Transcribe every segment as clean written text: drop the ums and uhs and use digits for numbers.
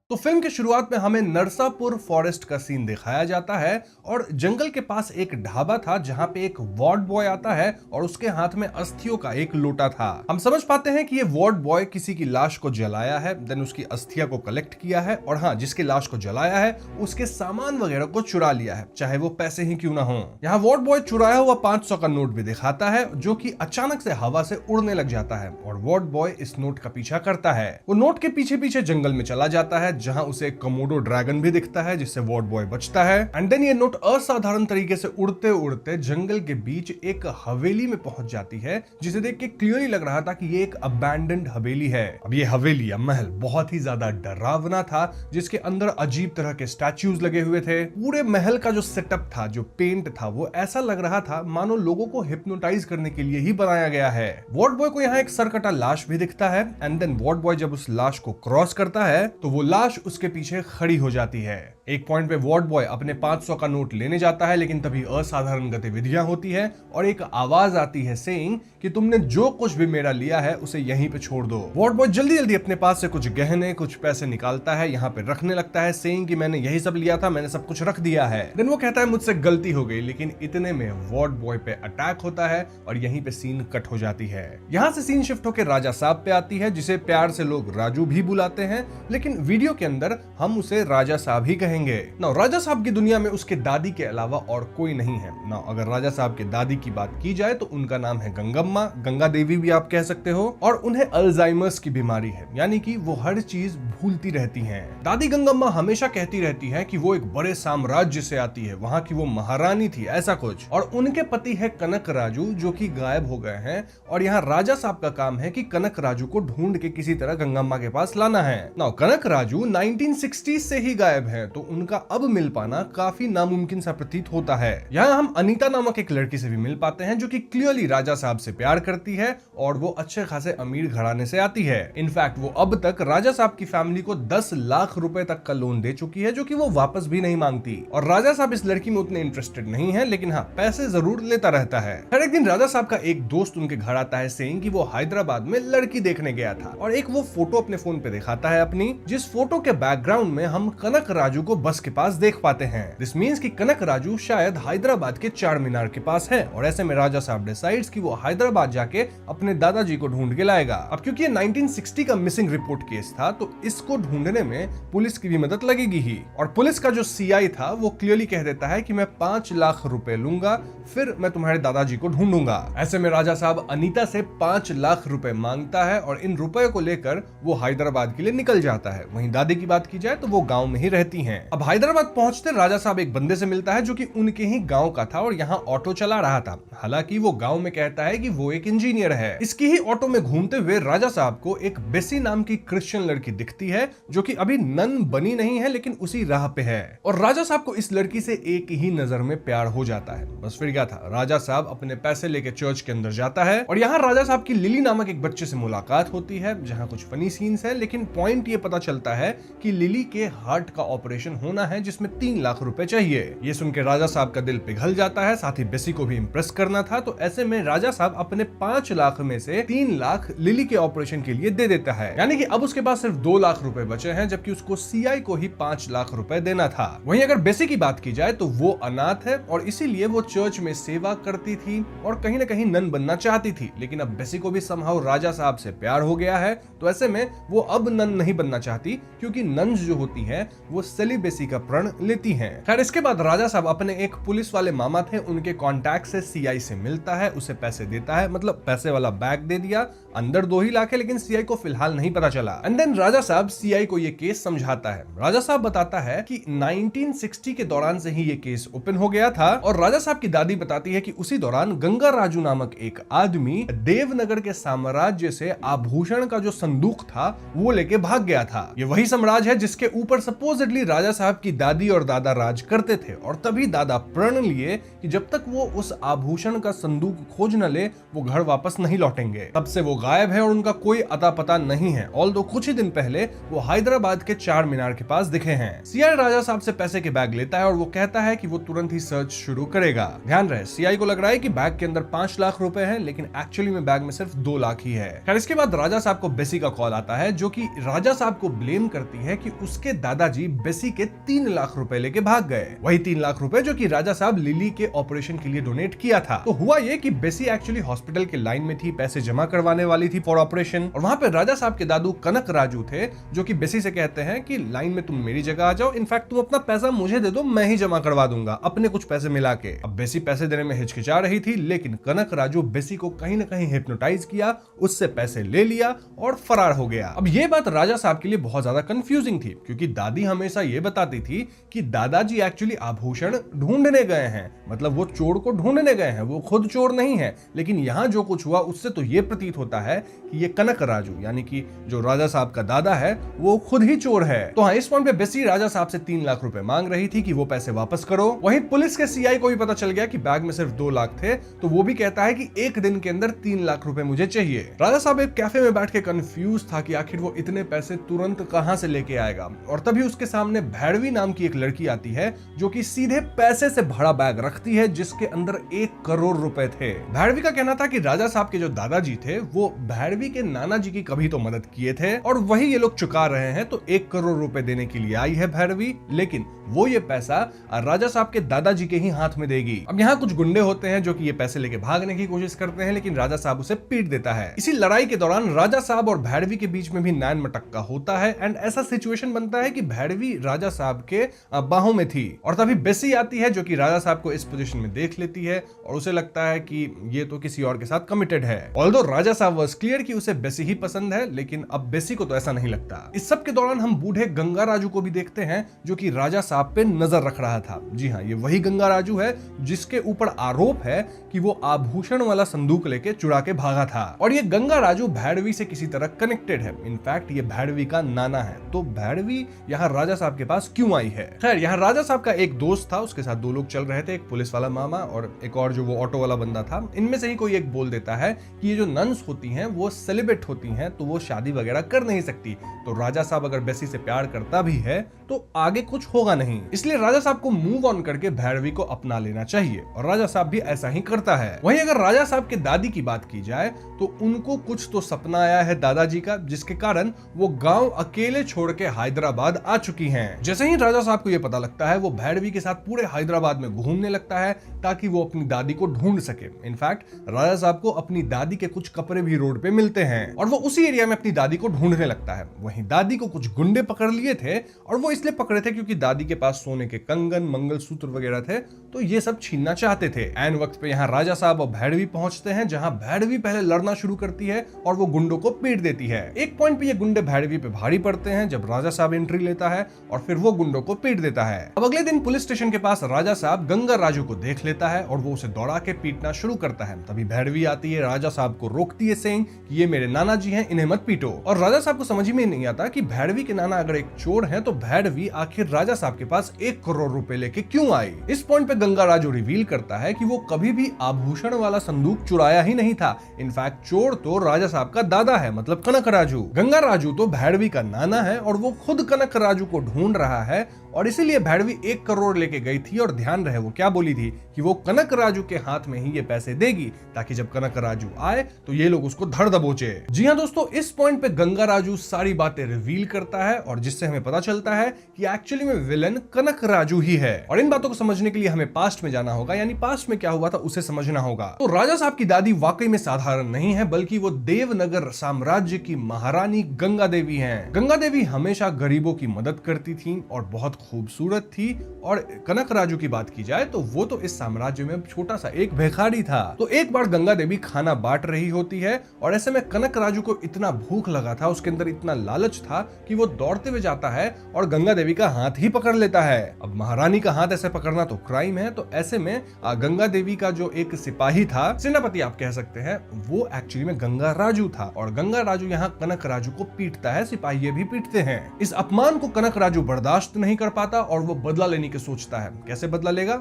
तो फिल्म की शुरुआत में हमें नरसापुर फॉरेस्ट का सीन दिखाया जाता है और जंगल के पास एक ढाबा था जहां पे एक वार्ड बॉय आता है और उसके हाथ में अस्थियों का एक लोटा था। हम समझ पाते हैं कि ये वार्ड बॉय किसी की लाश को जलाया है, देन उसकी अस्थियां को कलेक्ट किया है और हाँ, जिसके लाश को जलाया है उसके सामान वगैरह को चुरा लिया है, चाहे वो पैसे ही क्यों ना हो। यहाँ वार्ड बॉय चुराया हुआ 500 का नोट भी दिखाता है जो कि अचानक से हवा से उड़ने लग जाता है और वार्ड बॉय इस नोट का पीछा करता है। वो नोट के पीछे पीछे जंगल में चला जाता है जहां उसे एक कमोडो ड्रैगन भी दिखता है जिससे वार्ड बॉय बचता है। एंड देन ये नोट असाधारण तरीके से उड़ते उड़ते जंगल के बीच एक हवेली में पहुंच जाती है जिसे देख के क्लियरली लग रहा था कि ये एक अबैंडन्ड हवेली है। अब ये हवेली या महल बहुत ही ज्यादा डरावना था जिसके अंदर अजीब तरह के स्टैच्यूज लगे हुए थे। पूरे महल का जो सेटअप था, जो पेंट था, वो ऐसा लग रहा था मानो लोगों को हिप्नोटाइज करने के लिए ही बनाया गया है। वार्ड बॉय को यहाँ एक सरकटा लाश भी दिखता है एंड देन वार्ड बॉय जब उस लाश को क्रॉस करता है तो वो लाश उसके पीछे खड़ी हो जाती है। एक पॉइंट पे वार्ड बॉय अपने 500 का नोट लेने जाता है लेकिन तभी असाधारण गतिविधियां होती है और एक आवाज आती है सेइंग कि तुमने जो कुछ भी मेरा लिया है उसे यहीं पे छोड़ दो। वार्ड बॉय जल्दी जल्दी अपने पास से कुछ गहने, कुछ पैसे निकालता है, यहाँ पे रखने लगता है सेइंग कि मैंने यही सब लिया था, मैंने सब कुछ रख दिया है। देन वो कहता है मुझसे गलती हो गई, लेकिन इतने में वार्ड बॉय पे अटैक होता है और यहीं पे सीन कट हो जाती है। यहाँ से सीन शिफ्ट होकर राजा साहब पे आती है जिसे प्यार से लोग राजू भी बुलाते हैं, लेकिन वीडियो के अंदर हम उसे राजा साहब ही कहेंगे। ना राजा साहब की दुनिया में उसके दादी के अलावा और कोई नहीं है ना। अगर राजा साहब के दादी की बात की जाए तो उनका नाम है गंगम्मा, गंगा देवी भी आप कह सकते हो, और उन्हें अल्जाइमर्स की बीमारी है, यानी कि वो हर चीज भूलती रहती हैं। दादी गंगम्मा हमेशा कहती रहती है कि वो एक बड़े साम्राज्य से आती है, वहां की वो महारानी थी, ऐसा कुछ, और उनके पति है कनक राजू जो कि गायब हो गए हैं और यहाँ राजा साहब का काम है कि कनक राजू को ढूंढ के किसी तरह गंगम्मा के पास लाना है। ना कनक राजू 1960 से ही गायब है तो उनका अब मिल पाना काफी नामुमकिन सा प्रतीत होता है। यहाँ हम अनीता नामक एक लड़की से भी मिल पाते हैं जो कि क्लियरली राजा साहब से प्यार करती है और वो अच्छे खासे अमीर घराने से आती है। इनफैक्ट वो अब तक राजा साहब की फैमिली को 10 लाख रुपए तक का लोन दे चुकी है जो कि वो वापस भी नहीं मांगती। और राजा साहब इस लड़की में उतने इंटरेस्टेड नहीं है, लेकिन हाँ, पैसे जरूर लेता रहता है। हर एक दिन राजा साहब का एक दोस्त उनके घर आता है सेइंग कि वो हैदराबाद में लड़की देखने गया था और एक वो फोटो अपने फोन पे दिखाता है अपनी, जिस फोटो के बैकग्राउंड में हम कनक राजू को बस के पास देख पाते हैं। दिस मीन्स कि कनक राजू शायद हैदराबाद के चार मीनार के पास है और ऐसे में राजा साहब डिसाइड्स कि वो हैदराबाद जाके अपने दादाजी को ढूंढ के लाएगा। अब क्योंकि ये 1960 का मिसिंग रिपोर्ट केस था तो इसको ढूंढने में पुलिस की भी मदद लगेगी ही। और पुलिस का जो सीआई था वो क्लियरली कह देता है कि मैं 5 लाख रुपए लूंगा, फिर मैं तुम्हारे दादाजी को ढूंढूंगा। ऐसे में राजा साहब अनीता से 5 लाख रुपए मांगता है और इन रुपए को लेकर वो हैदराबाद के लिए निकल जाता है। वहीं दादी की बात की जाए तो वो गाँव में ही रहती है। अब हैदराबाद पहुंचते राजा साहब एक बंदे से मिलता है जो कि उनके ही गांव का था और यहाँ ऑटो चला रहा था। हालांकि वो गांव में कहता है कि वो एक इंजीनियर है। इसकी ही ऑटो में घूमते हुए राजा साहब को एक बेसी नाम की क्रिश्चियन लड़की दिखती है जो कि अभी नन बनी नहीं है लेकिन उसी राह पे है और राजा साहब को इस लड़की से एक ही नजर में प्यार हो जाता है। बस फिर क्या था, राजा साहब अपने पैसे लेके चर्च के अंदर जाता है और यहाँ राजा साहब की लिली नामक एक बच्चे से मुलाकात होती है जहाँ कुछ फनी सीन्स है, लेकिन पॉइंट ये पता चलता है कि लिली के हार्ट का ऑपरेशन होना है जिसमें 3 लाख रुपए चाहिए। ये सुन के राजा साहब का दिल पिघल जाता है, साथ ही बेसी को भी इंप्रेस करना था, तो ऐसे में राजा साहब अपने 5 लाख में से 3 लाख लिली के ऑपरेशन के लिए दे देता है। यानी कि अब उसके पास सिर्फ 2 लाख रुपए बचे हैं जबकि उसको सीआई को ही 5 लाख रुपए देना था। वहीं अगर बेसी की बात की जाए तो वो अनाथ है और इसीलिए वो चर्च में सेवा करती थी और कहीं ना कहीं नन बनना चाहती थी, लेकिन अब बेसी को भी समहाउ राजा साहब से प्यार हो गया है तो ऐसे में वो अब नन नहीं बनना चाहती क्योंकि नन्स जो होती है वो सेलिबेसी का प्रण लेती हैं। खैर इसके बाद राजा साहब अपने एक पुलिस वाले मामा थे उनके कांटेक्ट से सीआई से मिलता है, उसे पैसे देता है, मतलब पैसे वाला बैग दे दिया, अंदर 2 ही लाख है लेकिन सीआई को फिलहाल नहीं पता चला। एंड देन राजा साहब सीआई को ये केस समझाता है। राजा साहब बताता है कि 1960 के दौरान से ही ये केस ओपन हो गया था और राजा साहब की दादी बताती है कि उसी दौरान गंगा राजू नामक एक आदमी देवनगर के साम्राज्य से आभूषण का जो संदूक था वो लेके भाग गया था। ये वही साम्राज्य है जिसके ऊपर सपोजिटली राजा साहब की दादी और दादा राज करते थे और तभी दादा प्रण लिए कि जब तक वो उस आभूषण का संदूक खोज न ले वो घर वापस नहीं लौटेंगे। तब से वो गायब है और उनका कोई अता पता नहीं है, ऑल्दो कुछ ही दिन पहले वो हैदराबाद के चार मीनार के पास दिखे हैं। सीआई राजा साहब से पैसे के बैग लेता है और वो कहता है कि वो तुरंत ही सर्च शुरू करेगा। ध्यान रहे, सीआई को लग रहा है कि बैग के अंदर 5 लाख रुपए हैं लेकिन एक्चुअली में बैग में सिर्फ 2 लाख ही है। खैर इसके बाद राजा साहब को बेसी का कॉल आता है जो कि राजा साहब को ब्लेम करती है कि उसके दादाजी बेसी के 3 लाख रुपए लेके भाग गए। वही 3 लाख रुपए जो कि राजा साहब लिली के ऑपरेशन के लिए डोनेट किया था। तो हुआ ये कि बेसी एक्चुअली हॉस्पिटल के लाइन में थी, पैसे जमा करवाने वाली थी फॉर ऑपरेशन, और वहां पे राजा साहब के दादू कनक राजू थे जो कि बेसी से कहते हैं कि लाइन में तुम मेरी जगह आ जाओ, इनफैक्ट तुम अपना पैसा मुझे दे दो, मैं ही जमा करवा दूंगा अपने कुछ पैसे मिला के। अब बेसी पैसे देने में हिचकिचा रही थी, लेकिन कनक राजू बेसी को कहीं ना कहीं हिप्नोटाइज किया, उससे पैसे ले लिया और फरार हो गया। अब ये बात राजा साहब के लिए बहुत ज्यादा कंफ्यूजिंग थी, क्योंकि दादी हमेशा ये बताती थी कि दादाजी एक्चुअली आभूषण ढूंढने गए हैं, मतलब वो चोर को ढूंढने गए हैं, वो खुद चोर नहीं है। लेकिन यहां जो कुछ हुआ उससे तो ये प्रतीत होता है कि ये कनक राजू यानी कि जो राजा साहब का दादा है वो खुद ही चोर है। तो हाँ, इस पॉइंट पे बेसी राजा साहब से 3 लाख रुपए मांग रही थी कि वो पैसे वापस करो। वहीं पुलिस के सीआई को भी पता चल गया कि बैग में सिर्फ 2 लाख थे, तो वो भी कहता है कि एक दिन के अंदर 3 लाख रुपए मुझे चाहिए। राजा साहब एक कैफे में बैठ के कंफ्यूज था कि आखिर वो इतने पैसे तुरंत कहां से लेके आएगा, और तभी उसके सामने भैरवी नाम की एक लड़की आती है जो कि सीधे पैसे से भरा बैग रखती है जिसके अंदर 1 करोड़ रुपए थे। भैरवी का कहना था कि राजा साहब के जो दादाजी थे वो भैरवी के नाना जी की कभी तो मदद किए थे और वही ये लोग चुका रहे हैं, तो 1 करोड़ रुपए देने के लिए आई है भैरवी, लेकिन वो ये पैसा राजा साहब के दादाजी के ही हाथ में देगी। अब यहाँ कुछ गुंडे होते हैं जो कि ये पैसे लेके भागने की कोशिश करते हैं, लेकिन राजा साहब उसे पीट देता है। इसी लड़ाई के दौरान राजा साहब और भैरवी के बीच में भी नैन मटक्का होता है एंड ऐसा सिचुएशन बनता है कि भैरवी राजा साहब के बाहों में थी, और तभी बेसी आती है जो कि राजा साहब को इस पोजीशन में देख लेती है और उसे लगता है कि ये तो किसी और के साथ कमिटेड है। ऑल्दो राजा साहब वाज क्लियर कि उसे बेसी ही पसंद है, लेकिन अब बेसी को तो ऐसा नहीं लगता। इस सब के दौरान हम बूढ़े गंगा राजू को भी देखते हैं जो कि राजा साहब पे नजर रख रहा था। जी हाँ, ये वही गंगा राजू है जिसके ऊपर आरोप है कि वो आभूषण वाला संदूक लेके चुरा के भागा था, और ये गंगा राजू भैरवी से किसी तरह कनेक्टेड है। इनफैक्ट ये भैरवी का नाना है। तो भैरवी यहाँ राजा साहब के पास क्यों आई है? खैर, यहाँ राजा साहब का एक दोस्त था, उसके साथ 2 लोग चल रहे थे, एक पुलिस वाला मामा और एक और जो वो ऑटो वाला बंदा था। इनमें से ही कोई एक बोल देता है कि ये जो नन्स होती हैं वो सेलिब्रेट होती हैं, तो वो शादी वगैरह कर नहीं सकती, तो राजा साहब अगर बेसी से प्यार करता भी है तो आगे कुछ होगा नहीं, इसलिए राजा साहब को मूव ऑन करके भैरवी को अपना लेना चाहिए, और राजा साहब भी ऐसा ही करता है। वहीं अगर राजा साहब के दादी की बात की जाए तो उनको कुछ तो सपना आया है दादाजी का, जिसके कारण वो गांव अकेले छोड़ के हैदराबाद आ चुकी हैं। जैसे ही राजा साहब को ये पता लगता है वो भैरवी के साथ पूरे हैदराबाद में घूमने लगता है ताकि वो अपनी दादी को ढूंढ सके। इनफैक्ट राजा साहब को अपनी दादी के कुछ कपड़े भी रोड पे मिलते हैं और वो उसी एरिया में अपनी दादी को ढूंढने लगता है। वहीं दादी को कुछ गुंडे पकड़ लिए थे, और वो इसलिए पकड़े थे क्योंकि दादी के पास सोने के कंगन, मंगलसूत्र वगैरह थे, तो ये सब छीनना चाहते थे। ऐन वक्त पे यहाँ राजा साहब और भैरवी पहुंचते हैं, जहां भैरवी पहले लड़ना शुरू करती है और वो गुंडों को पीट देती है। एक पॉइंट पे ये गुंडे भैरवी पे भारी पड़ते हैं जब राजा साहब एंट्री लेता है और फिर वो गुंडों को पीट देता है। अब अगले दिन पुलिस स्टेशन के पास राजा साहब गंगा राजू को देख लेता है और वो उसे दौड़ा के पीटना शुरू करता है। तभी भैरवी आती है, राजा साहब को रोकती है, सेइंग कि ये मेरे नाना जी हैं, इन्हें मत पीटो। और राजा साहब को समझ में नहीं आता कि भैरवी के नाना अगर एक चोर है तो भैरवी आखिर राजा साहब के पास 1 करोड़ रुपए लेके क्यों आई। इस पॉइंट पे गंगा राजू रिवील करता है कि वो कभी भी आभूषण वाला संदूक चुराया ही नहीं था। इनफैक्ट चोर तो राजा साहब का दादा है, मतलब कनक राजू। गंगा राजू तो भैरवी का नाना है और वो खुद कनक राजू को ढूंढ रहा है, और इसीलिए भैरवी 1 करोड़ लेके गई थी। और ध्यान रहे वो क्या बोली थी कि वो कनक राजू के हाथ में ही ये पैसे देगी ताकि जब कनक राजू आए तो ये लोग उसको धड़ दबोचे। जी हाँ दोस्तों, इस पॉइंट पे गंगा राजू सारी बातें रिवील करता है और जिससे हमें पता चलता है कि एक्चुअली में विलन कनक राजू ही है। और इन बातों को समझने के लिए हमें पास्ट में जाना होगा, यानी पास्ट में क्या हुआ था उसे समझना होगा। तो राजा साहब की दादी वाकई में साधारण नहीं है, बल्कि वो देवनगर साम्राज्य की महारानी गंगा देवी हैं। गंगा देवी हमेशा गरीबों की मदद करती थी और बहुत खूबसूरत थी। और कनक राजू की बात की जाए तो वो तो इस साम्राज्य में छोटा सा एक भिखारी था। तो एक बार गंगा देवी खाना बांट रही होती है और ऐसे में कनक राजू को इतना भूख लगा था, उसके अंदर इतना लालच था कि वो दौड़ते हुए जाता है और गंगा देवी का हाथ ही पकड़ लेता है। अब महारानी का हाथ ऐसे पकड़ना तो क्राइम है, तो ऐसे में गंगा देवी का जो एक सिपाही था, सेनापति आप कह सकते हैं, वो एक्चुअली में गंगा राजू था। और गंगा राजू यहाँ कनक राजू को पीटता है, सिपाही भी पीटते हैं। इस अपमान को कनक राजू बर्दाश्त नहीं कर कर पाता और वो बदला लेने की सोचता है। कैसे बदला लेगा?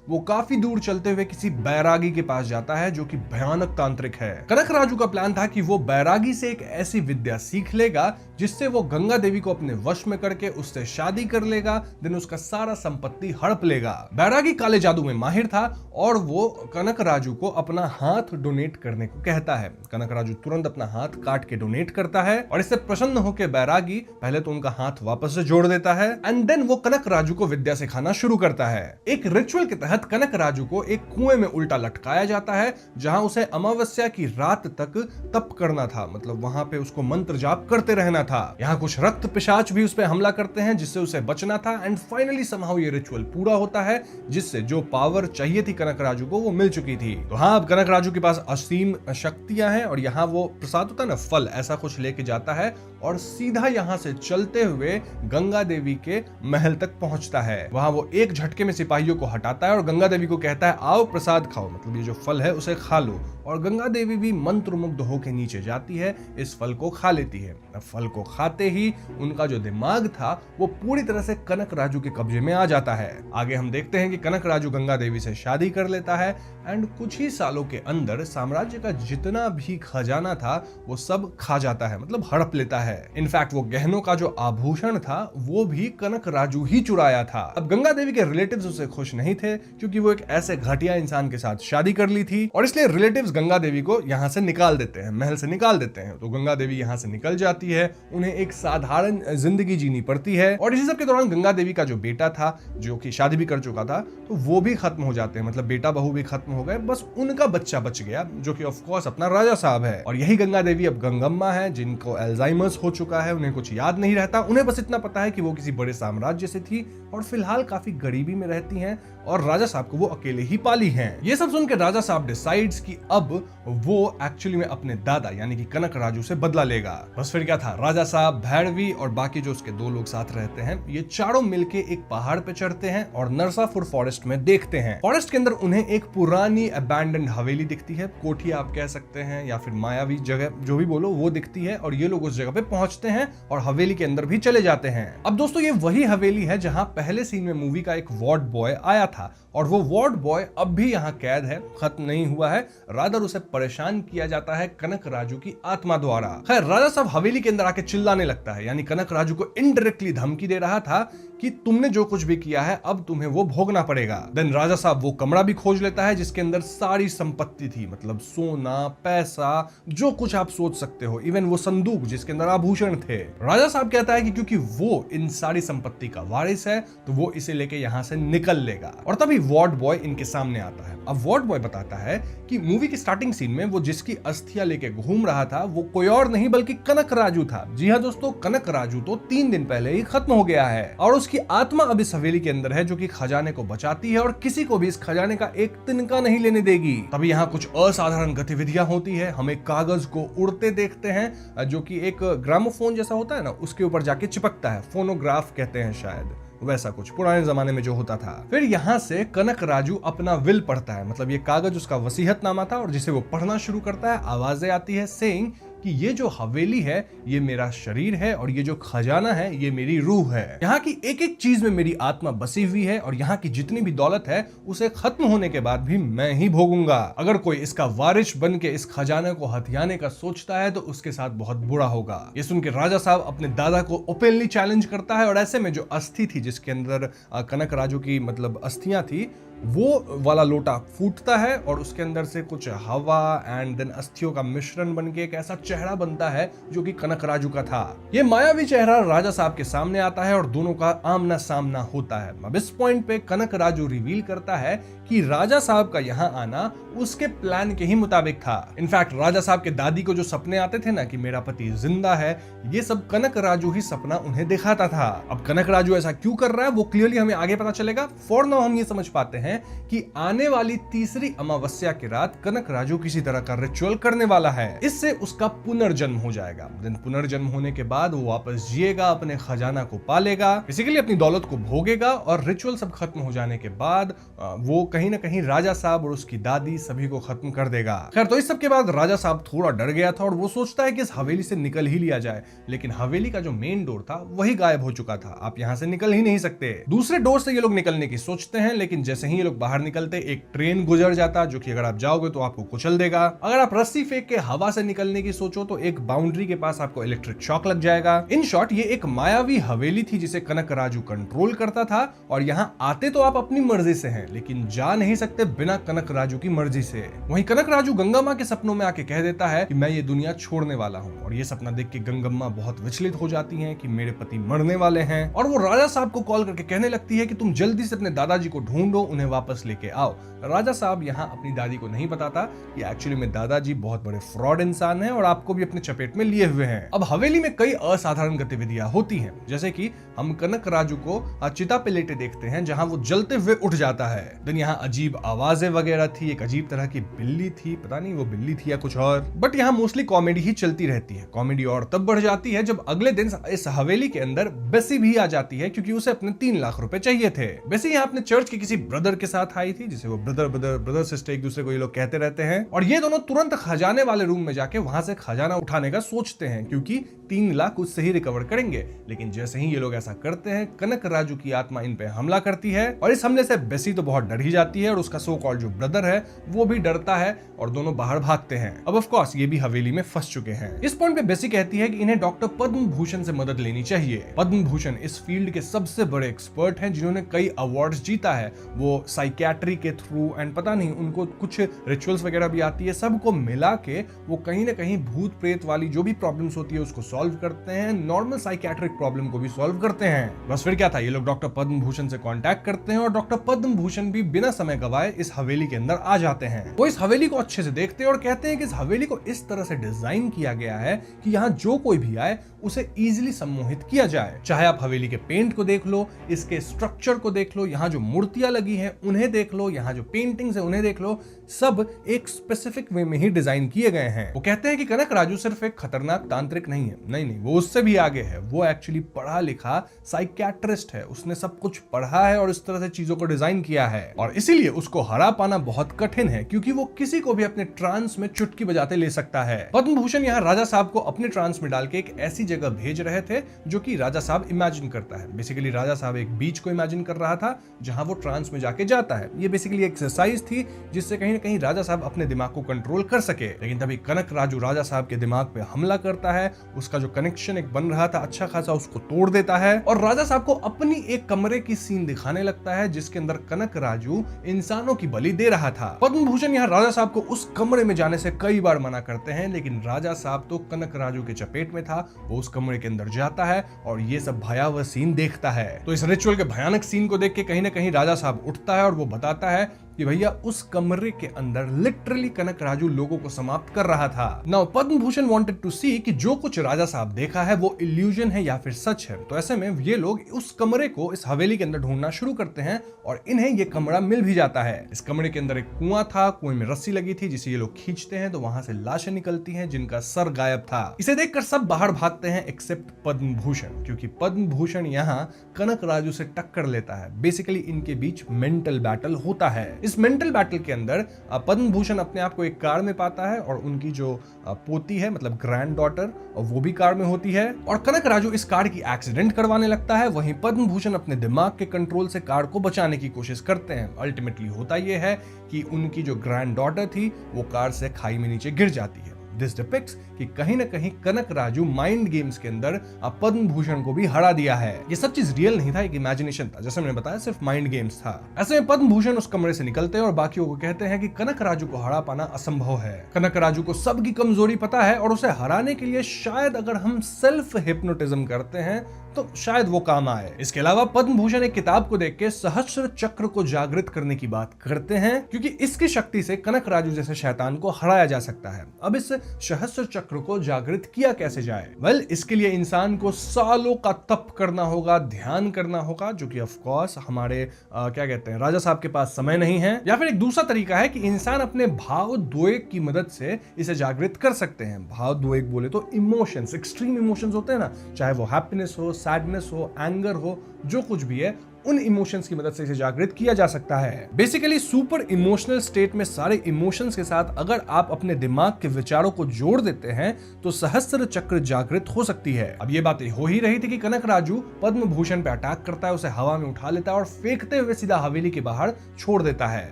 वो काफी दूर चलते हुए किसी बैरागी के पास जाता है जो कि भयानक तांत्रिक है। कनक राजू का प्लान था कि वो बैरागी से एक ऐसी विद्या सीख लेगा जिससे वो गंगा देवी को अपने वश में करके उससे शादी कर लेगा, देन उसका सारा संपत्ति हड़प लेगा। बैरागी काले जादू में माहिर था और वो कनक राजू को अपना हाथ डोनेट करने को कहता है। कनक राजू तुरंत अपना हाथ काट के डोनेट करता है और इससे प्रसन्न होकर बैरागी पहले तो उनका हाथ वापस से जोड़ देता है एंड देन वो कनक राजू को विद्या सिखाना शुरू करता है। एक रिचुअल के तहत कनक राजू को एक कुएं में उल्टा लटकाया जाता है जहां उसे अमावस्या की रात तक तप करना था, मतलब वहां पे उसको मंत्र जाप करते रहना था। यहाँ कुछ रक्त पिशाच भी उस पर हमला करते हैं जिससे उसे बचना था एंड फाइनली समहाउ ये रिचुअल पूरा होता है जिससे जो पावर चाहिए थी कनक राजू को वो मिल चुकी थी। तो हाँ, अब कनक राजू के पास असीम शक्तियां हैं और यहाँ वो प्रसाद होता है ना, फल ऐसा कुछ लेके जाता है और सीधा यहाँ से चलते हुए गंगा देवी के महल तक पहुंचता है। वहां वो एक झटके में सिपाहियों को हटाता है और गंगा देवी को कहता है आओ प्रसाद खाओ, मतलब ये जो फल है उसे खा लो। और गंगा देवी भी मंत्रमुग्ध होकर नीचे जाती है, इस फल को खा लेती है। फल को खाते ही उनका जो दिमाग था वो पूरी तरह से कनक राजू के कब्जे में आ जाता है। आगे हम देखते हैं कि कनक राजू गंगा देवी से शादी कर लेता है एंड कुछ ही सालों के अंदर साम्राज्य का जितना भी खजाना था वो सब खा जाता है, मतलब हड़प लेता है। इनफैक्ट वो गहनों का जो आभूषण था वो भी कनक राजू ही चुराया था। अब गंगा देवी के रिलेटिव्स उससे खुश नहीं थे क्योंकि वो एक ऐसे घटिया इंसान के साथ शादी कर ली थी और इसलिए रिलेटिव्स गंगा देवी को यहाँ से निकाल देते हैं, महल से निकाल देते हैं। तो गंगा देवी यहाँ से निकल जाती है, उन्हें एक साधारण जिंदगी जीनी पड़ती है और इसी सब के दौरान गंगा देवी का जो बेटा था जो कि शादी भी कर चुका था तो वो भी खत्म हो जाते हैं, मतलब बेटा बहू भी खत्म हो गए, बस उनका बच्चा बच गया जो कि ऑफ कोर्स अपना राजा साहब है। और यही गंगा देवी अब गंगम्मा है जिनको अल्जाइमर्स हो चुका है, उन्हें कुछ याद नहीं रहता, उन्हें बस इतना पता है कि वो किसी बड़े साम्राज्य से थी और फिलहाल काफी गरीबी में रहती हैं और राजा साहब को वो अकेले ही पाली हैं। ये सब सुनकर राजा साहब डिसाइड्स कि अब वो एक्चुअली में अपने दादा यानी कि कनक राजू से बदला लेगा। बस फिर क्या था, राजा साहब, भैरवी और बाकी जो उसके दो लोग साथ रहते हैं ये चारों मिलके एक पहाड़ पे चढ़ते हैं और नरसापुर फॉरेस्ट में देखते हैं। फॉरेस्ट के अंदर उन्हें एक पुरानी अबैंडन्ड हवेली दिखती है, कोठी आप कह सकते हैं या फिर मायावी जगह जो भी बोलो वो दिखती है और ये लोग उस जगह पे पहुंचते हैं और हवेली के अंदर भी चले जाते हैं। अब दोस्तों ये वही हवेली है जहां पहले सीन में मूवी का एक वार्ड बॉय आया था और वो वार्ड बॉय अब भी यहाँ कैद है, खत्म नहीं हुआ है, रादर उसे परेशान किया जाता है कनक राजू की आत्मा द्वारा। खैर राजा साहब हवेली के अंदर आके चिल्लाने लगता है, यानी कनक राजू को इनडायरेक्टली धमकी दे रहा था कि तुमने जो कुछ भी किया है अब तुम्हें वो भोगना पड़ेगा। देन राजा साहब वो कमरा भी खोज लेता है जिसके अंदर सारी संपत्ति थी, मतलब सोना पैसा जो कुछ आप सोच सकते हो, इवन वो संदूक जिसके अंदर आभूषण थे। राजा साहब कहता है कि क्योंकि वो इन सारी संपत्ति का वारिस है तो वो इसे लेके यहाँ से निकल लेगा और तभी वार्ड बॉय इनके सामने आता है। अब वार्ड बॉय बताता है कि मूवी की स्टार्टिंग सीन में वो जिसकी अस्थियां लेके घूम रहा था वो कोई और नहीं बल्कि कनक राजू था। जी हाँ दोस्तों, कनक राजू तो 3 दिन पहले ही खत्म हो गया है और उसकी आत्मा अब इस हवेली के अंदर है जो कि खजाने को बचाती है और किसी को भी इस खजाने का एक तिनका नहीं लेने देगी। तभी यहाँ कुछ असाधारण गतिविधियां होती है, हम एक कागज को उड़ते देखते हैं जो कि एक ग्रामोफोन जैसा होता है ना उसके ऊपर जाके चिपकता है, फोनोग्राफ कहते हैं शायद, वैसा कुछ पुराने जमाने में जो होता था। फिर यहाँ से कनक राजू अपना विल पढ़ता है, मतलब ये कागज उसका वसीयतनामा था और जिसे वो पढ़ना शुरू करता है आवाजें आती है सेइंग कि ये जो हवेली है ये मेरा शरीर है और ये जो खजाना है ये मेरी रूह है। यहाँ की एक एक चीज में मेरी आत्मा बसी हुई है और यहाँ की जितनी भी दौलत है उसे खत्म होने के बाद भी मैं ही भोगूंगा। अगर कोई इसका वारिस बन के इस खजाने को हथियाने का सोचता है तो उसके साथ बहुत बुरा होगा। ये सुन के राजा साहब अपने दादा को ओपनली चैलेंज करता है और ऐसे में जो अस्थि थी जिसके अंदर कनक राजू की मतलब अस्थियां थी वो वाला लोटा फूटता है और उसके अंदर से कुछ हवा एंड देन अस्थियों का मिश्रण बन के एक ऐसा चेहरा बनता है जो कि कनक राजू का था। ये मायावी चेहरा राजा साहब के सामने आता है और दोनों का आमना सामना होता है। अब इस पॉइंट पे कनक राजू रिवील करता है कि राजा साहब का यहाँ आना उसके प्लान के ही मुताबिक था। इनफैक्ट राजा साहब के दादी को जो सपने आते थे ना कि मेरा पति जिंदा है, ये सब कनक राजू ही सपना उन्हें दिखाता था। अब कनक राजू ऐसा क्यों कर रहा है वो क्लियरली हमें आगे पता चलेगा। फॉर नाउ हम ये समझ पाते हैं हैं कि आने वाली तीसरी अमावस्या की रात कनक राजू किसी तरह का रिचुअल करने वाला है, इससे उसका पुनर्जन्म हो जाएगा। देन पुनर्जन्म होने के बाद वो वापस जिएगा, अपने खजाना को पालेगा, बेसिकली अपनी दौलत को भोगेगा, और रिचुअल सब खत्म हो जाने के बाद वो कहीं ना कहीं राजा साहब और उसकी दादी सभी को खत्म कर देगा। खैर, तो इस सब के बाद राजा साहब थोड़ा डर गया था और वो सोचता है कि इस हवेली से निकल ही लिया जाए, लेकिन हवेली का जो मेन डोर था वही गायब हो चुका था। आप यहां से निकल ही नहीं सकते। दूसरे डोर से ये लोग निकलने की सोचते हैं, लेकिन जैसे ही ये लोग बाहर निकलते एक ट्रेन गुजर जाता, जो कि अगर आप जाओगे तो आपको कुचल देगा। अगर आप रस्सी फेंक के हवा से निकलने की सोचो तो एक बाउंड्री के पास आपको इलेक्ट्रिक शॉक लग जाएगा। इन शॉर्ट, ये एक मायावी हवेली थी जिसे कनक राजू कंट्रोल करता था, और यहाँ आते तो आप अपनी मर्जी से हैं, लेकिन जा नहीं सकते बिना कनक राजू की मर्जी से। वहीं कनक राजू गंगा मां के सपनों में आके कह देता है कि मैं ये दुनिया छोड़ने वाला हूँ, और ये सपना देख के गंगम्मा बहुत विचलित हो जाती हैं कि मेरे पति मरने वाले हैं, और वो राजा साहब को कॉल करके कहने लगती है कि तुम जल्दी से अपने दादाजी को ढूंढो, उन्हें वापस लेके आओ। राजा साहब यहाँ अपनी दादी को नहीं बताता कि एक्चुअली में दादाजी बहुत बड़े फ्रॉड इंसान हैं और आपको भी अपने चपेट में लिए हुए हैं। अब हवेली में कई असाधारण गतिविधियां होती हैं, जैसे कि हम कनक राजू को चिता पे लेटे देखते हैं जहां वो जलते हुए उठ जाता है। देन यहाँ अजीब आवाजें वगैरह थी, एक अजीब तरह की बिल्ली थी, पता नहीं वो बिल्ली थी या कुछ और, बट यहाँ मोस्टली कॉमेडी ही चलती रहती है। कॉमेडी और तब बढ़ जाती है जब अगले दिन इस हवेली के अंदर बेसी भी आ जाती है, क्योंकि उसे अपने 3 लाख रुपए चाहिए थे। बेसी यहाँ अपने चर्च के किसी ब्रदर के साथ आई थी, जिसे वो ब्रदर सिस्टर एक दूसरे को ये लोग कहते रहते हैं, और ये दोनों तुरंत खजाने वाले रूम में जाके वहां से खजाना उठाने का सोचते हैं, क्योंकि 3 लाख उससे ही रिकवर करेंगे। लेकिन जैसे ही ये लोग ऐसा करते हैं, कनक राजू की आत्मा इन पे हमला करती है, और इस हमले से बेसी तो बहुत डर ही जाती है, और उसका सो कॉल्ड जो ब्रदर है वो भी डरता है, और दोनों बाहर भागते हैं। अब ऑफ कोर्स ये भी हवेली में फंस चुके हैं। इस पॉइंट पे बेसी कहती है कि इन्हें डॉक्टर पद्म भूषण से मदद लेनी चाहिए। पद्म भूषण इस फील्ड के सबसे बड़े एक्सपर्ट हैं, जिन्होंने कई अवार्ड्स जीता है। वो साइकियाट्री के थ्रू एंड पता नहीं उनको कुछ रिचुअल्स वगैरह भी आती है, सबको मिला के वो कहीं ना कहीं भूत प्रेत वाली जो भी प्रॉब्लम्स होती है उसको सॉल्व करते हैं, नॉर्मल साइकियाट्रिक प्रॉब्लम को भी सॉल्व करते हैं। बस फिर क्या था, ये लोग डॉक्टर पद्म भूषण से कांटेक्ट करते हैं, और डॉक्टर पद्म भूषण भी बिना समय गवाए इस हवेली के अंदर आ जाते हैं। वो इस हवेली को अच्छे से देखते हैं और कहते हैं कि इस हवेली को इस तरह से डिजाइन किया गया है कि यहाँ जो कोई भी आए उसे इजीली सम्मोहित किया जाए। चाहे आप हवेली के पेंट को देख लो, इसके स्ट्रक्चर को देख लो, यहाँ जो मूर्तियां लगी हैं उन्हें देख लो, यहाँ जो पेंटिंग्स है उन्हें देख लो, सब एक स्पेसिफिक वे में ही डिजाइन किए गए हैं। वो कहते हैं कि कनक राजू सिर्फ एक खतरनाक तांत्रिक नहीं है, नहीं, वो उससे भी आगे है। वो एक्चुअली पढ़ा लिखा साइकियाट्रिस्ट है, उसने सब कुछ पढ़ा है और इस तरह से चीजों को डिजाइन किया है, और इसीलिए उसको हरा पाना बहुत कठिन है, क्योंकि वो किसी को भी अपने ट्रांस में चुटकी बजाते ले सकता है। पद्म भूषण यहाँ राजा साहब को अपने ट्रांस में डाल के एक ऐसी जगह भेज रहे थे जो कि राजा साहब इमेजिन करता है। बेसिकली राजा साहब एक बीच को इमेजिन कर रहा था जहां वो ट्रांस में जाके जाता है। ये बेसिकली एक्सरसाइज थी जिससे कहीं ना कहीं राजा साहब अपने दिमाग को कंट्रोल कर सके। लेकिन तभी कनक राजू राजा साहब के दिमाग पे हमला करता है, उसका जो कनेक्शन एक बन रहा था अच्छा खासा उसको तोड़ देता है, और राजा साहब को अपनी एक कमरे की सीन दिखाने लगता है जिसके अंदर कनक राजू इंसानों की बलि दे रहा था। पद्म भूषण यहाँ राजा साहब को उस कमरे में जाने से कई बार मना करते हैं, लेकिन राजा साहब तो कनक राजू के चपेट में था। वो उस कमरे के अंदर जाता है और ये सब भयावह सीन देखता है। तो इस रिचुअल के भयानक सीन को देख के कहीं ना कहीं राजा साहब उठता है और वो बताता है कि भैया उस कमरे के अंदर लिटरली कनक राजू लोगों को समाप्त कर रहा था। Now Padma Bhushan wanted to see कि जो कुछ राजा साहब देखा है वो इल्यूजन है या फिर सच है। तो ऐसे में ये लोग उस कमरे को इस हवेली के अंदर ढूंढना शुरू करते हैं और इन्हें ये कमरा मिल भी जाता है। इस कमरे के अंदर एक कुआं था, कुएं में रस्सी लगी थी जिसे ये लोग खींचते हैं तो वहां से लाशें निकलती हैं जिनका सर गायब था। इसे देखकर सब बाहर भागते हैं एक्सेप्ट पद्म भूषण, क्योंकि पद्म भूषण यहाँ कनक राजू से टक्कर लेता है। बेसिकली इनके बीच मेंटल बैटल होता है। इस मेंटल बैटल के अंदर पद्म भूषण अपने आप को एक कार में पाता है और उनकी जो पोती है मतलब ग्रैंड डॉटर वो भी कार में होती है और कनक राजू इस कार की एक्सीडेंट करवाने लगता है। वहीं पद्म भूषण अपने दिमाग के कंट्रोल से कार को बचाने की कोशिश करते हैं। अल्टीमेटली होता यह है कि उनकी जो ग्रैंड डॉटर थी वो कार से खाई में नीचे गिर जाती है। दिस डिपिक्ट्स कि कहीं ना कहीं कनक राजू माइंड गेम्स के अंदर पद्म भूषण को भी हरा दिया है। ये सब चीज रियल नहीं था, एक इमेजिनेशन था, जैसे मैंने बताया सिर्फ माइंड गेम्स था। ऐसे में पद्म भूषण उस कमरे से निकलते हैं और बाकियों को कहते हैं कि कनक राजू को हरा पाना असंभव है। कनक राजू को सबकी कमजोरी पता है और उसे हराने के लिए शायद अगर हम सेल्फ हिप्नोटिज्म करते हैं तो शायद वो काम आए। इसके अलावा पद्म भूषण एक किताब को देख के सहस्त्र चक्र को जागृत करने की बात करते हैं, क्योंकि इसकी शक्ति से कनक राजू जैसे शैतान को हराया जा सकता है। अब इस सहस्त्र चक्र को जागृत किया कैसे जाए। वेल, इसके लिए इंसान को सालों का तप करना होगा, ध्यान करना होगा, जो कि ऑफ कोर्स हमारे क्या कहते हैं, राजा साहब के पास समय नहीं है। या फिर एक दूसरा तरीका है कि इंसान अपने भावोद्वेग की मदद से इसे जागृत कर सकते हैं। भावोद्वेग बोले तो इमोशंस, एक्सट्रीम इमोशंस होते हैं ना, चाहे वो हैप्पीनेस हो, सैडनेस हो, एंगर हो, जो कुछ भी है, उन इमोशंस की मदद से इसे जागृत किया जा सकता है। बेसिकली सुपर इमोशनल स्टेट में सारे इमोशंस के साथ अगर आप अपने दिमाग के विचारों को जोड़ देते हैं तो सहस्त्र चक्र जागृत हो सकती है। अब ये बातें हो ही रही थी कि कनक राजू पद्म भूषण पे अटैक करता है, उसे हवा में उठा लेता है और फेंकते हुए सीधा हवेली के बाहर छोड़ देता है।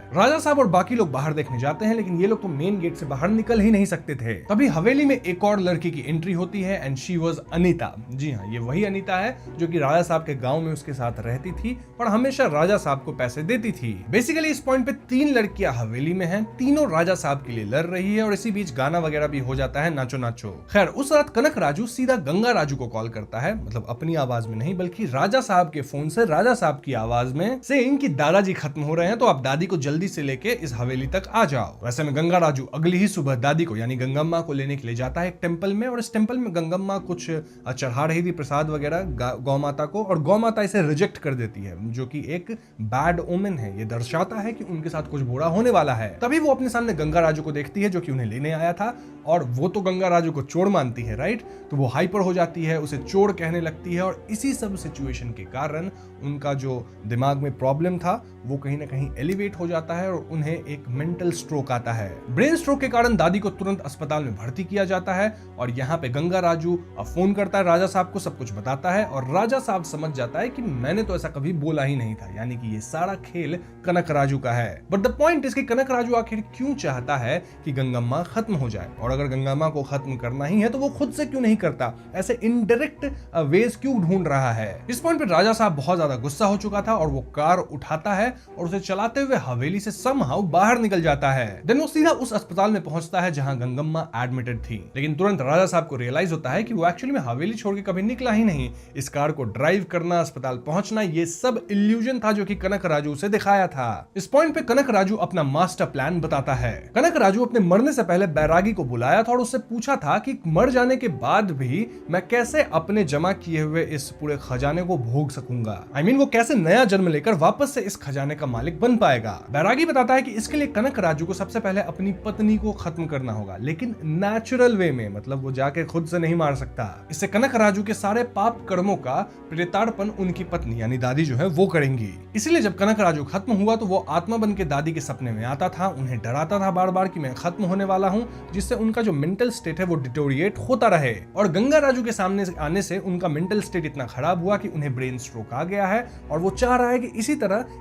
राजा साहब और बाकी लोग बाहर देखने जाते हैं, लेकिन ये लोग तो मेन गेट से बाहर निकल ही नहीं सकते थे। तभी हवेली में एक और लड़की की एंट्री होती है एंड शी वाज अनीता। जी हाँ, ये वही अनीता है जो कि राजा साहब के गांव में उसके साथ रहती थी और हमेशा राजा साहब को पैसे देती थी। बेसिकली इस पॉइंट पे 3 लड़कियां हवेली में हैं, तीनों राजा साहब के लिए लड़ रही है और इसी बीच गाना वगैरह भी हो जाता है, नाचो नाचो। खैर, उस रात कनक राजू सीधा गंगा राजू को कॉल करता है, मतलब अपनी आवाज में नहीं बल्कि राजा साहब के फोन से राजा साहब की आवाज में, से इनकी दादाजी खत्म हो रहे हैं तो आप दादी को जल्दी से लेके इस हवेली तक आ जाओ। वैसे में गंगा राजू अगली ही सुबह दादी को यानी गंगम्मा को लेने के लिए जाता है एक टेंपल में, और इस टेंपल में गंगम्मा कुछ चढ़ा रही थी प्रसाद वगैरह गौ माता को, और गौ माता इसे रिजेक्ट कर देती है, जो कि एक बैड ओमेन है। ये दर्शाता है कि उनके साथ कुछ बुरा होने वाला है। तभी वो अपने सामने गंगा राजू को देखती है जो कि उन्हें लेने आया था, और वो तो गंगा राजू को चोर मानती है, राइट। तो वो हाइपर हो जाती है, उसे चोर कहने लगती है, और इसी सब सिचुएशन के कारण उनका जो दिमाग में प्रॉब्लम था वो कहीं ना कहीं एलिवेट हो जाता है और उन्हें एक मेंटल स्ट्रोक आता है। ब्रेन स्ट्रोक के कारण दादी को तुरंत अस्पताल में भर्ती किया जाता है, और यहाँ पे गंगा राजू फोन करता है राजा साहब को, सब कुछ बताता है, और राजा साहब समझ जाता है कि मैंने तो ऐसा कभी बोला ही नहीं था, यानी कि ये सारा खेल कनक राजू का है। बट द पॉइंट इज कि कनक राजू आखिर क्यों चाहता है कि गंगम्मा खत्म हो जाए, और अगर गंगम्मा को खत्म करना ही है तो वो खुद से क्यों नहीं करता, ऐसे इनडायरेक्ट वेज क्यों ढूंढ रहा है। इस पॉइंट पे राजा साहब बहुत ज्यादा गुस्सा हो चुका था और वो कार उठाता है और उसे चलाते हुए हवेली से समहाउ बाहर निकल जाता है। देन वो सीधा उस अस्पताल में पहुंचता है जहां गंगम्मा एडमिटेड थी, लेकिन तुरंत राजा साहब को रियलाइज होता है कि वो एक्चुअली में हवेली छोड़ के कभी निकला ही नहीं। इस कार को ड्राइव करना, अस्पताल पहुंचना, ये सब इल्यूजन था जो कि कनक राजू से दिखाया था। इस पॉइंट पे कनक राजू अपना मास्टर प्लान बताता है। कनक राजू अपने मरने से पहले बैरागी को बुलाया था और उससे पूछा था कि मर जाने के बाद भी मैं कैसे अपने जमा किए हुए इस पूरे खजाने को भोग सकूंगा। I mean, वो कैसे नया जन्म लेकर वापस से इस खजाने का मालिक बन पाएगा। बैरागी बताता है कि इसके लिए कनक राजू को सबसे पहले अपनी पत्नी को खत्म करना होगा, लेकिन नेचुरल वे में, मतलब वो जाके खुद से नहीं मार सकता। इससे कनक राजू के सारे पाप कर्मों का प्रेतार्पण उनकी पत्नी यानी दादी जो है वो करेंगी। इसलिए जब कनक राजू खत्म हुआ तो वो आत्मा बन के दादी के सपने में आता था, उन्हें डराता था बार बार कि मैं खत्म होने वाला हूँ, जिससे उनका जो मेंटल स्टेट है वो डिटोरिएट होता रहे। और गंगा राजू के सामने आने से उनका मेंटल स्टेट इतना खराब हुआ कि उन्हें ब्रेन स्ट्रोक आ गया है, और वो चाह रहा है कि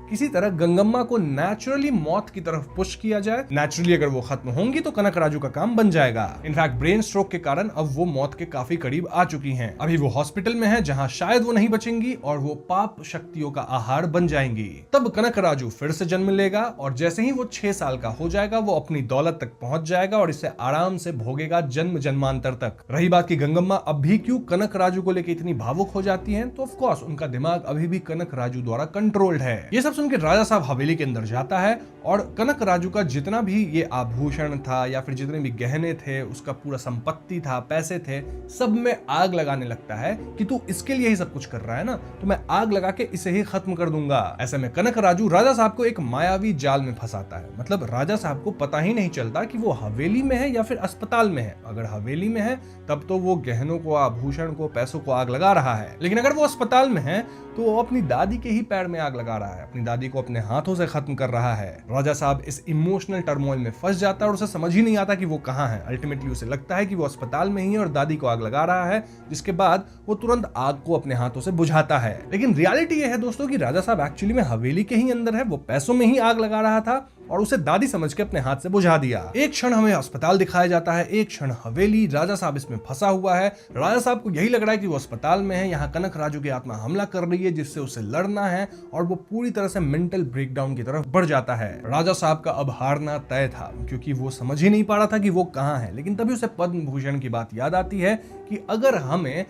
किसी तरह गंगम्मा को नेचुरली मौत की तरफ पुश किया जाए। नेचुरली अगर वो खत्म होंगी तो कनक राजू का काम बन जाएगा। इनफैक्ट ब्रेन स्ट्रोक के कारण अब वो मौत के काफी करीब आ चुकी हैं। अभी वो हॉस्पिटल में है जहां शायद वो नहीं बचेंगी और वो पाप शक्तियों का आहार बन जाएंगी। तब कनक राजू फिर से जन्म लेगा और जैसे ही वो 6 साल का हो जाएगा वो अपनी दौलत तक पहुंच जाएगा और इसे आराम से भोगेगा जन्म जन्मांतर तक। रही बात की गंगम्मा अब भी क्यों कनक राजू को लेकर इतनी भावुक हो जाती हैं, तो ऑफ कोर्स उनका दिमाग अभी भी कनक राजू द्वारा कंट्रोल्ड है। ये सब सुनकर राजा साहब हवेली के अंदर जाता है और कनक राजू का जितना भी ये आभूषण था या फिर जितने भी गहने थे, उसका पूरा संपत्ति था, पैसे थे, सब में आग लगाने लगता है कि तू इसके लिए ही सब कुछ कर रहा है ना, तो मैं आग लगा के इसे ही खत्म कर दूंगा। ऐसे में कनक राजू राजा साहब को एक मायावी जाल में फंसाता है। मतलब राजा साहब को पता ही नहीं चलता कि वो हवेली में है या फिर अस्पताल में है। अगर हवेली में है तब तो वो गहनों को, आभूषण को, पैसों को आग लगा रहा है, लेकिन अगर वो अस्पताल में है तो वो अपनी दादी के ही पैर में आग लगा रहा है, अपनी दादी को अपने हाथों से खत्म कर रहा है। राजा साहब इस इमोशनल टर्मोइल में फंस जाता है और उसे समझ ही नहीं आता कि वो कहां है। अल्टीमेटली उसे लगता है कि वो अस्पताल में ही है और दादी को आग लगा रहा है, जिसके बाद वो तुरंत आग को अपने हाथों से बुझाता है। लेकिन रियलिटी ये है दोस्तों कि राजा साहब एक्चुअली में हवेली के ही अंदर है, वो पैसों में ही आग लगा रहा था और उसे दादी समझ के अपने हाथ से बुझा दिया। एक क्षण हमें अस्पताल दिखाया जाता है, एक क्षण हवेली। राजा साहब इसमें फंसा हुआ है। राजा साहब को यही लग रहा है कि वो अस्पताल में है, यहाँ कनक राजू की आत्मा हमला कर रही है जिससे उसे लड़ना है, और वो पूरी तरह से मेंटल ब्रेकडाउन की तरफ बढ़ जाता है। राजा साहब का अब हारना तय था क्योंकि वो समझ ही नहीं पा रहा था कि वो कहाँ है। लेकिन तभी उसे पद्म भूषण की बात याद आती है कि अगर हमें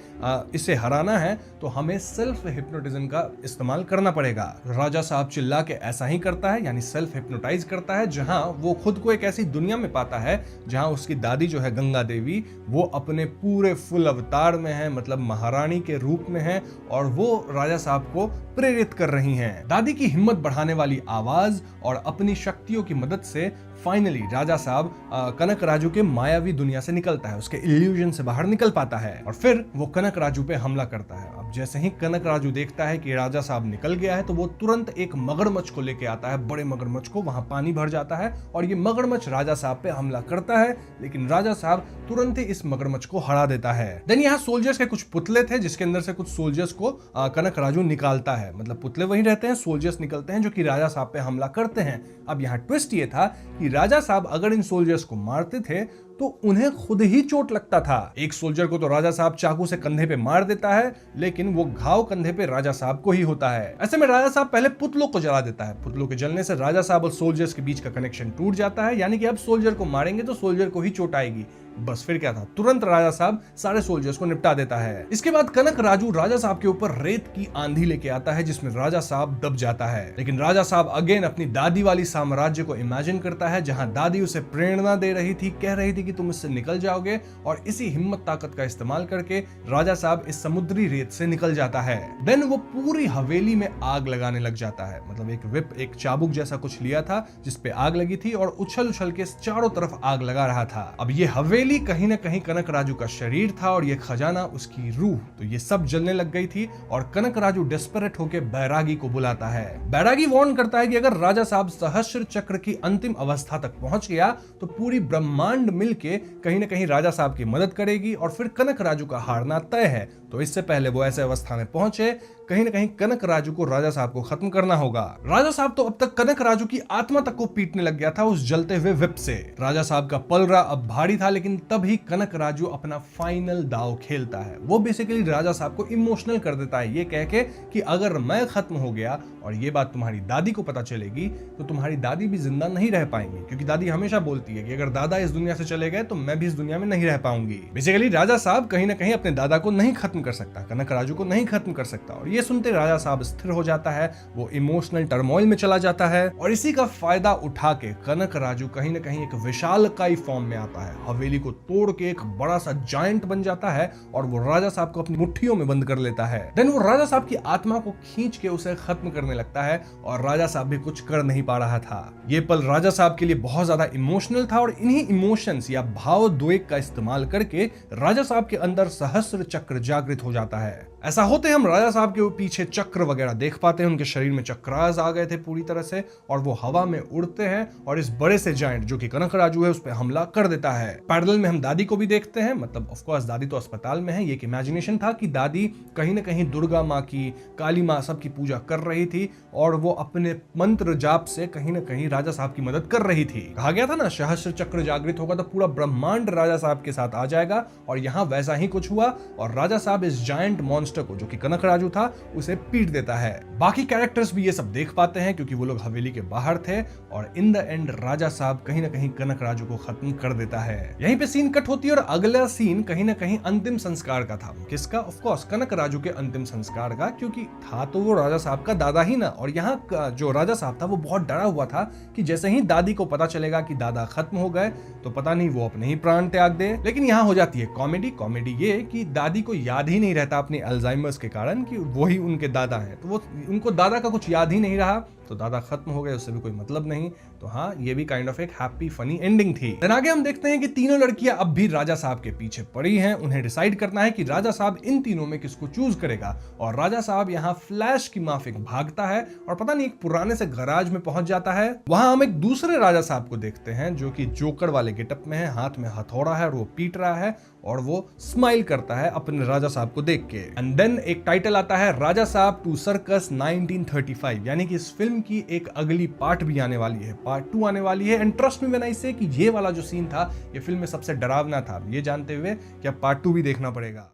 इसे हराना है तो हमें सेल्फ हिप्नोटिज्म का इस्तेमाल करना पड़ेगा। राजा साहब चिल्ला के ऐसा ही करता है, यानी सेल्फ हिप्नोटाइज करता है, जहां वो खुद को एक ऐसी दुनिया में पाता है जहां उसकी दादी जो है गंगा देवी, वो अपने पूरे फुल अवतार में है, मतलब महारानी के रूप में है, और वो राजा साहब को प्रेरित कर रही हैं। दादी की हिम्मत बढ़ाने वाली आवाज और अपनी शक्तियों की मदद से फाइनली राजा साहब कनक राजू के मायावी दुनिया से निकलता है, उसके इल्यूजन से बाहर निकल पाता है और फिर वो कनक राजू पे हमला करता है। अब जैसे ही कनक राजू देखता है कि राजा साहब निकल गया है, तो वो तुरंत एक मगरमच्छ को लेके आता है, बड़े मगरमच्छ को। वहां पानी भर जाता है और ये मगरमच्छ राजा साहब पे हमला करता है, लेकिन राजा साहब तुरंत ही इस मगरमच्छ को हरा देता है। देन यहाँ सोल्जर्स के कुछ पुतले थे, जिसके अंदर से कुछ सोल्जर्स को कनक राजू निकालता है, मतलब पुतले वही रहते हैं, सोल्जर्स निकलते हैं जो कि राजा साहब पे हमला करते हैं। अब यहाँ ट्विस्ट ये था कि राजा साहब अगर इन सोल्जर्स को मारते थे तो उन्हें खुद ही चोट लगता था। एक सोल्जर को तो राजा साहब चाकू से कंधे पे मार देता है, लेकिन वो घाव कंधे पे राजा साहब को ही होता है। ऐसे में राजा साहब पहले पुतलों को जला देता है। पुतलों के जलने से राजा साहब और सोल्जर्स के बीच का कनेक्शन टूट जाता है, यानी कि अब सोल्जर को मारेंगे तो सोल्जर को ही चोट आएगी। बस फिर क्या था, तुरंत राजा साहब सारे सोल्जर्स को निपटा देता है। इसके बाद कनक राजू राजा साहब के ऊपर रेत की आंधी लेके आता है, जिसमें राजा साहब दब जाता है। लेकिन राजा साहब अगेन अपनी दादी वाली साम्राज्य को इमेजिन करता है, जहां दादी उसे प्रेरणा दे रही थी, कह रही थी कि तुम इससे निकल जाओगे, और इसी हिम्मत ताकत का इस्तेमाल करके राजा साहब इस समुद्री रेत से निकल जाता है। देन वो पूरी हवेली में आग लगाने लग जाता है, मतलब एक विप, एक चाबुक जैसा कुछ लिया था जिसपे आग लगी थी और उछल उछल के चारों तरफ आग लगा रहा था। अब ये हवेली कहीं ना कहीं कनक राजू का शरीर था और ये खजाना उसकी रूह, तो ये सब जलने लग गई थी और कनक राजू डेस्परेट होकर बैरागी को बुलाता है। बैरागी वार्न करता है कि अगर राजा साहब सहस्त्र चक्र की अंतिम अवस्था तक पहुंच गया तो पूरी ब्रह्मांड मिलके कहीं ना कहीं राजा साहब की मदद करेगी और फिर कनक राजू का हारना तय है। तो इससे पहले वो ऐसे अवस्था में पहुंचे, कहीं ना कहीं कनक राजू को राजा साहब को खत्म करना होगा। राजा साहब तो अब तक कनक राजू की आत्मा तक को पीटने लग गया था उस जलते हुए विप से। राजा साहब का पलड़ा अब भारी था, लेकिन तभी कनक राजू अपना फाइनल दाव खेलता है। वो बेसिकली राजा साहब को इमोशनल कर देता है, ये कह के कि अगर मैं खत्म हो गया और ये बात तुम्हारी दादी को पता चलेगी तो तुम्हारी दादी भी जिंदा नहीं रह पाएंगी, क्योंकि दादी हमेशा बोलती है कि अगर दादा इस दुनिया से चले गए तो मैं भी इस दुनिया में नहीं रह पाऊंगी। बेसिकली राजा साहब कहीं ना कहीं अपने दादा को नहीं खत्म कर सकता, कनक राजू को नहीं खत्म कर सकता, और ये सुनते राजा साहब स्थिर हो जाता है, वो इमोशनल टर्मोइल में चला जाता है और इसी का फायदा उठा के कनक राजू कहीं ना कहीं एक विशालकाय फॉर्म में आता है, हवेली को तोड़ के एक बड़ा सा जायंट बन जाता है और वो राजा साहब को अपनी मुट्ठियों में बंद कर लेता है। देन वो राजा साहब की आत्मा को खींच के उसे खत्म करने लगता है और राजा साहब भी कुछ कर नहीं पा रहा था। ये पल राजा साहब के लिए बहुत ज्यादा इमोशनल था और इन्हीं इमोशंस या भावोद्वेग का इस्तेमाल करके राजा साहब के अंदर सहस्त्र चक्र जागृत हो जाता है। ऐसा होते हम राजा साहब के पीछे चक्र वगैरह देख पाते हैं, उनके शरीर में चक्रास आ गए थे पूरी तरह से और वो हवा में उड़ते हैं और इस बड़े से जायंट जो कि कनक राजू है उस पर हमला कर देता है। पैरेलल में हम दादी को भी देखते हैं, मतलब ऑफ कोर्स दादी तो अस्पताल में है, ये एक इमेजिनेशन था कि दादी कहीं ना कहीं दुर्गा माँ की, काली माँ सब की पूजा कर रही थी और वो अपने मंत्र जाप से कहीं ना कहीं राजा साहब की मदद कर रही थी। कहा गया था ना सहस्त्र चक्र जागृत होगा तो पूरा ब्रह्मांड राजा साहब के साथ आ जाएगा, और यहाँ वैसा ही कुछ हुआ और राजा साहब इस जायंट मॉन्स्टर को जो कि कनक राजू था उसे पीट देता है। बाकी कैरेक्टर्स भी ये सब देख पाते हैं क्योंकि वो लोग हवेली के बाहर थे और इन द एंड राजा साहब कहीं ना कहीं कनक राजू को खत्म कर देता है। यहीं पे सीन कट होती है और अगला सीन कहीं ना कहीं अंतिम संस्कार का था। किसका? ऑफ कोर्स कनक राजू के अंतिम संस्कार का, क्योंकि था तो वो राजा साहब का दादा ही ना, और यहाँ जो राजा साहब था वो बहुत डरा हुआ था कि जैसे ही दादी को पता चलेगा कि दादा खत्म हो गए तो पता नहीं वो अपने ही प्राण त्याग दे। लेकिन यहाँ हो जाती है कॉमेडी। कॉमेडी ये कि दादी को याद ही नहीं रहता अपने अल्जाइमर्स के कारण कि वो ही उनके दादा हैं, तो वो उनको दादा का कुछ याद ही नहीं रहा, तो दादा खत्म हो गए, उससे भी कोई मतलब नहीं। तो हाँ, ये भी काइंड ऑफ एक हैप्पी फनी एंडिंग थी। देन आगे हम देखते हैं कि तीनों लड़कियां अब भी राजा साहब के पीछे पड़ी हैं। उन्हें डिसाइड करना है कि राजा साहब इन तीनों में किसको चूज करेगा, और राजा साहब यहाँ फ्लैश की माफिक भागता है और पता नहीं एक पुराने से गराज में पहुंच जाता है। वहां हम एक दूसरे राजा साहब को देखते हैं जो कि जोकर वाले गेटअप में है, हाथ में हथौड़ा है और वो पीट रहा है और वो स्माइल करता है अपने राजा साहब को देख के। एंड देन एक टाइटल आता है राजा साहब टू सर्कस 1935, यानी कि इस फिल्म की एक अगली पार्ट भी आने वाली है, पार्ट 2 आने वाली है। And trust me when I से कि ये वाला जो सीन था ये फिल्म में सबसे डरावना था, ये जानते हुए कि अब पार्ट 2 भी देखना पड़ेगा।